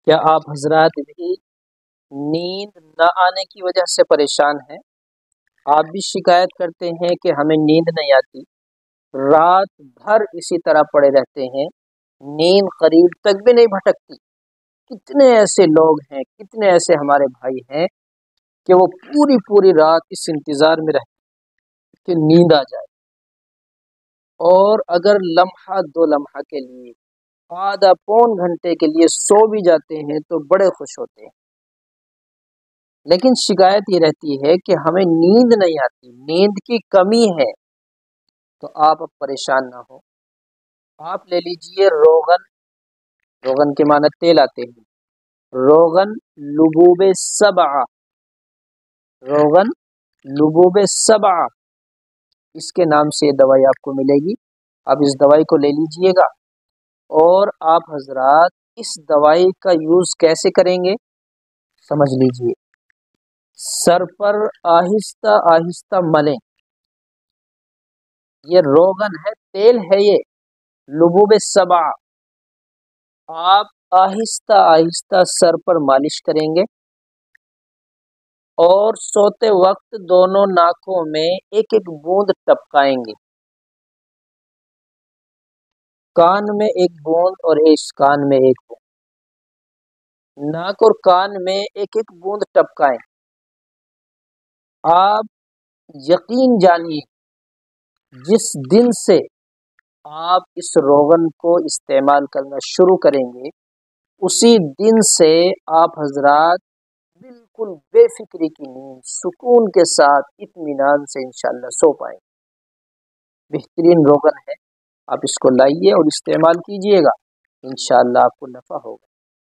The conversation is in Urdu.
کیا آپ حضرات بھی نیند نہ آنے کی وجہ سے پریشان ہیں؟ آپ بھی شکایت کرتے ہیں کہ ہمیں نیند نہیں آتی، رات بھر اسی طرح پڑے رہتے ہیں، نیند قریب تک بھی نہیں بھٹکتی۔ کتنے ایسے لوگ ہیں، کتنے ایسے ہمارے بھائی ہیں کہ وہ پوری پوری رات اس انتظار میں رہتے ہیں کہ نیند آ جائے، اور اگر لمحہ دو لمحہ کے لیے، آدھا پون گھنٹے کے لیے سو بھی جاتے ہیں تو بڑے خوش ہوتے ہیں۔ لیکن شکایت یہ رہتی ہے کہ ہمیں نیند نہیں آتی، نیند کی کمی ہے۔ تو آپ اب پریشان نہ ہو، آپ لے لیجئے روغن، روغن کے معنی تیل آتے ہیں، روغن لبوب سبع، روغن لبوب سبع، اس کے نام سے یہ دوائی آپ کو ملے گی۔ آپ اس دوائی کو لے لیجئے گا، اور آپ حضرات اس دوائی کا یوز کیسے کریں گے سمجھ لیجئے۔ سر پر آہستہ آہستہ ملیں، یہ روغن ہے، تیل ہے، یہ لبوب سبع، آپ آہستہ آہستہ سر پر مالش کریں گے، اور سوتے وقت دونوں ناکوں میں ایک ایک بوند ٹپکائیں گے، کان میں ایک بوند اور اس کان میں ایک بوند، ناک اور کان میں ایک ایک بوند ٹپکائیں۔ آپ یقین جانیے، جس دن سے آپ اس روغن کو استعمال کرنا شروع کریں گے، اسی دن سے آپ حضرات بالکل بے فکری کی نیند سکون کے ساتھ اطمینان سے انشاءاللہ سو پائیں گے۔ بہترین روغن ہے، آپ اس کو لائیے اور استعمال کیجئے گا، انشاءاللہ آپ کو نفع ہوگا۔